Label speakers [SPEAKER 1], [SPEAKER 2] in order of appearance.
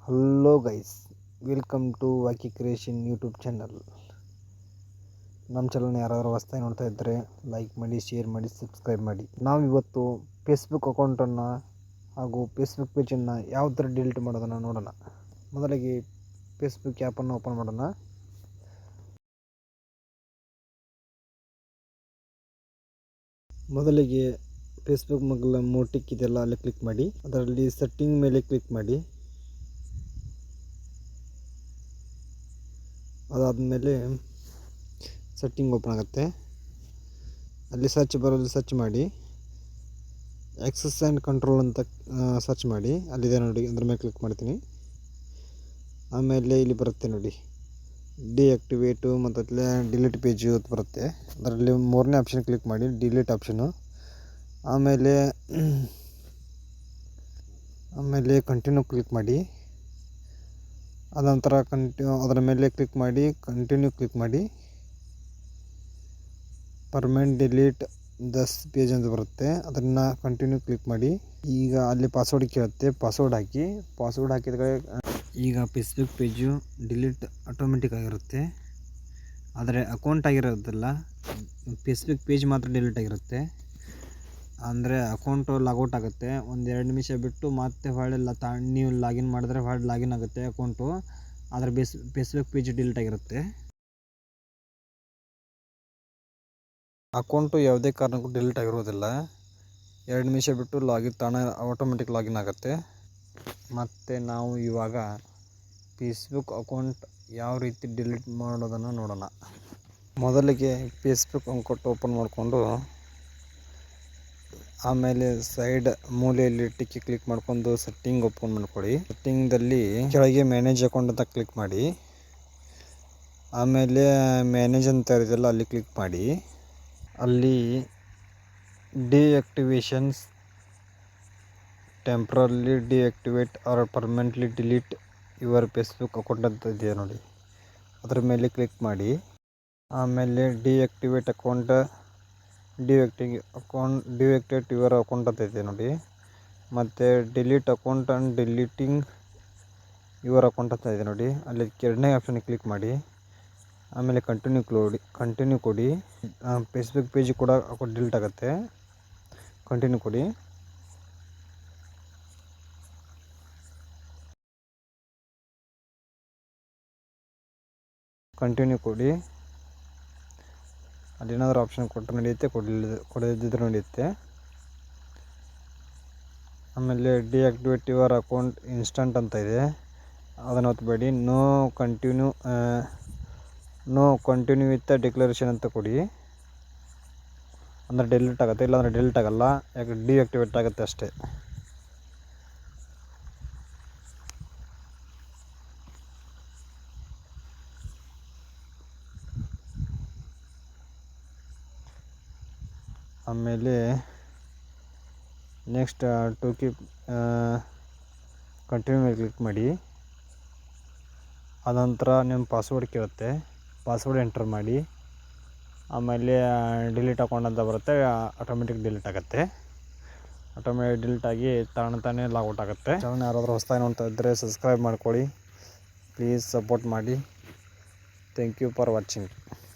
[SPEAKER 1] Hello guys, welcome to ವಾಕಿ creation YouTube channel. ನಮ್ಮ ಚಾನಲ್ನ ಯಾರಾದರೂ ಹೊಸ್ದಾಗಿ ನೋಡ್ತಾ ಇದ್ದರೆ ಲೈಕ್ ಮಾಡಿ, ಶೇರ್ ಮಾಡಿ, ಸಬ್ಸ್ಕ್ರೈಬ್ ಮಾಡಿ. ನಾವು ಇವತ್ತು ಫೇಸ್ಬುಕ್ ಅಕೌಂಟನ್ನು ಹಾಗೂ ಫೇಸ್ಬುಕ್ ಪೇಜನ್ನು ಯಾವ ಥರ ಡಿಲೀಟ್ ಮಾಡೋದನ್ನು ನೋಡೋಣ. ಮೊದಲಿಗೆ ಫೇಸ್ಬುಕ್ ಆ್ಯಪನ್ನು ಓಪನ್ ಮಾಡೋಣ. ಮೊದಲಿಗೆ ಫೇಸ್ಬುಕ್ ಮಗ್ಲ ಮೋಟಿಕ್ ಇದೆಲ್ಲ ಅಲ್ಲಿ ಕ್ಲಿಕ್ ಮಾಡಿ, ಅದರಲ್ಲಿ ಸೆಟ್ಟಿಂಗ್ ಮೇಲೆ ಕ್ಲಿಕ್ ಮಾಡಿ. ಅದಾದಮೇಲೆ ಸೆಟ್ಟಿಂಗ್ ಓಪನ್ ಆಗುತ್ತೆ. ಅಲ್ಲಿ ಸರ್ಚ್ ಮಾಡಿ, ಆಕ್ಸೆಸ್ ಆ್ಯಂಡ್ ಕಂಟ್ರೋಲ್ ಅಂತ ಸರ್ಚ್ ಮಾಡಿ. ಅಲ್ಲಿದೆ ನೋಡಿ, ಅದ್ರ ಮೇಲೆ ಕ್ಲಿಕ್ ಮಾಡ್ತೀನಿ. ಆಮೇಲೆ ಇಲ್ಲಿ ಬರುತ್ತೆ ನೋಡಿ, ಡಿಆಕ್ಟಿವೇಟು ಮತ್ತು ಅಲ್ಲೇ ಡಿಲೀಟ್ ಪೇಜು ಅಂತ ಬರುತ್ತೆ. ಅದರಲ್ಲಿ ಮೂರನೇ ಆಪ್ಷನ್ ಕ್ಲಿಕ್ ಮಾಡಿ, ಡಿಲೀಟ್ ಆಪ್ಷನು. ಆಮೇಲೆ ಕಂಟಿನ್ಯೂ ಕ್ಲಿಕ್ ಮಾಡಿ. ಅದಂತರ ಅದರ ಮೇಲೆ ಕ್ಲಿಕ್ ಮಾಡಿ, ಕಂಟಿನ್ಯೂ ಕ್ಲಿಕ್ ಮಾಡಿ. ಪರ್ಮನೆಂಟ್ ಡಿಲೀಟ್ ದಸ್ ಪೇಜ್ ಅಂತ ಬರುತ್ತೆ, ಅದನ್ನು ಕಂಟಿನ್ಯೂ ಕ್ಲಿಕ್ ಮಾಡಿ. ಈಗ ಅಲ್ಲಿ ಪಾಸ್ವರ್ಡ್ ಕೇಳುತ್ತೆ, ಪಾಸ್ವರ್ಡ್ ಹಾಕಿದ ಈಗ ಫೇಸ್ಬುಕ್ ಪೇಜು ಡಿಲೀಟ್ ಆಟೋಮೆಟಿಕ್ ಆಗಿರುತ್ತೆ. ಆದರೆ ಅಕೌಂಟ್ ಆಗಿರೋದಿಲ್ಲ, ಫೇಸ್ಬುಕ್ ಪೇಜ್ ಮಾತ್ರ ಡಿಲೀಟ್ ಆಗಿರುತ್ತೆ. ಅಂದರೆ ಅಕೌಂಟು ಲಾಗೌಟ್ ಆಗುತ್ತೆ. 1-2 ನಿಮಿಷ ಬಿಟ್ಟು ಮತ್ತೆ ಹೊಳ್ಳಿ ನೀವು ಲಾಗಿನ್ ಮಾಡಿದ್ರೆ ಹೊಳ್ಳಿ ಲಾಗಿನ್ ಆಗುತ್ತೆ ಅಕೌಂಟು. ಆದರೆ ಫೇಸ್ಬುಕ್ ಪೇಜ್ ಡಿಲೀಟ್ ಆಗಿರುತ್ತೆ. ಅಕೌಂಟು ಯಾವುದೇ ಕಾರಣಕ್ಕೂ ಡಿಲೀಟ್ ಆಗಿರೋದಿಲ್ಲ. 2 ನಿಮಿಷ ಬಿಟ್ಟು ಆಟೋಮೆಟಿಕ್ ಲಾಗಿನ್ ಆಗುತ್ತೆ. ಮತ್ತು ನಾವು ಇವಾಗ ಫೇಸ್ಬುಕ್ ಅಕೌಂಟ್ ಯಾವ ರೀತಿ ಡಿಲೀಟ್ ಮಾಡೋದನ್ನು ನೋಡೋಣ. ಮೊದಲಿಗೆ ಫೇಸ್ಬುಕ್ ಅಕೌಂಟ್ ಓಪನ್ ಮಾಡಿಕೊಂಡು, ಆಮೇಲೆ ಸೈಡ್ ಮೂಲೆಯಲ್ಲಿ ಟಿಕ್ಕಿ ಕ್ಲಿಕ್ ಮಾಡ್ಕೊಂಡು ಸೆಟ್ಟಿಂಗ್ ಓಪನ್ ಮಾಡ್ಕೊಳ್ಳಿ. ಸೆಟ್ಟಿಂಗ್ದಲ್ಲಿ ಕೆಳಗೆ ಮ್ಯಾನೇಜ್ ಅಕೌಂಟ್ ಅಂತ ಕ್ಲಿಕ್ ಮಾಡಿ. ಆಮೇಲೆ ಮ್ಯಾನೇಜ್ ಅಂತ ಇರೋದಲ್ಲ ಅಲ್ಲಿ ಕ್ಲಿಕ್ ಮಾಡಿ. ಅಲ್ಲಿ deactivations, temporarily deactivate or permanently delete your Facebook account ಅಂತ ಇದೆ ನೋಡಿ, ಅದರ ಮೇಲೆ ಕ್ಲಿಕ್ ಮಾಡಿ. ಆಮೇಲೆ ಡಿಆಕ್ಟಿವೇಟ್ ಯುವರ್ ಅಕೌಂಟ್ ಅಂತ ಇದೆ ನೋಡಿ, ಮತ್ತು delete account and deleting your account ಅಂತ ಇದೆ ನೋಡಿ, ಅಲ್ಲಿ ಎರಡನೇ ಆಪ್ಷನ್ ಕ್ಲಿಕ್ ಮಾಡಿ. ಆಮೇಲೆ ಕಂಟಿನ್ಯೂ ಕೊಡಿ. ಫೇಸ್ಬುಕ್ ಪೇಜ್ ಕೂಡ ಅಕೌಂಟ್ ಡಿಲೀಟ್ ಆಗುತ್ತೆ. ಕಂಟಿನ್ಯೂ ಕೊಡಿ. ಅಲ್ಲೇನಾದರೂ ಆಪ್ಷನ್ ಕೊಟ್ಟರೆ ನಡೆಯುತ್ತೆ, ಕೊಡದಿದ್ದರೂ ನಡೆಯುತ್ತೆ. ಆಮೇಲೆ ಡಿಆಕ್ಟಿವೇಟ್ ಯುವರ್ ಅಕೌಂಟ್ ಇನ್ಸ್ಟಂಟ್ ಅಂತ ಇದೆ, ಅದನ್ನು ಒತ್ತಬೇಡಿ. ನೋ ಕಂಟಿನ್ಯೂ ವಿತ್ ಡಿಕ್ಲರೇಷನ್ ಅಂತ ಕೊಡಿ. ಅಂದರೆ ಡಿಲೀಟ್ ಆಗುತ್ತೆ, ಇಲ್ಲಾಂದರೆ ಡಿಲೀಟ್ ಆಗಲ್ಲ, ಯಾಕೆ ಡಿಆಕ್ಟಿವೇಟ್ ಆಗುತ್ತೆ ಅಷ್ಟೇ. ಆಮೇಲೆ ನೆಕ್ಸ್ಟ್ ಟು ಕೀಪ್ ಕಂಟಿನ್ಯೂ ಮೇಲೆ ಕ್ಲಿಕ್ ಮಾಡಿ. ಅನಂತರ ನಿಮ್ಮ ಪಾಸ್ವರ್ಡ್ ಕೇಳುತ್ತೆ, ಪಾಸ್ವರ್ಡ್ ಎಂಟರ್ ಮಾಡಿ. ಆಮೇಲೆ ಡಿಲೀಟ್ ಅಕೌಂಟ್ ಅಂತ ಬರುತ್ತೆ, ಆಟೋಮೆಟಿಕ್ ಡಿಲೀಟ್ ಆಗುತ್ತೆ. ಆಟೋಮೆಟಿಕ್ ಡಿಲೀಟ್ ಆಗಿ ತಾನೇ ಲಾಗೌಟ್ ಆಗುತ್ತೆ. ಚಾನಲ್ ಯಾರಾದರೂ ಹೊಸ್ದಾಗಿ ನೋಡ್ತಾ ಇದ್ದರೆ ಸಬ್ಸ್ಕ್ರೈಬ್ ಮಾಡ್ಕೊಳ್ಳಿ, ಪ್ಲೀಸ್ ಸಪೋರ್ಟ್ ಮಾಡಿ. Thank you for watching.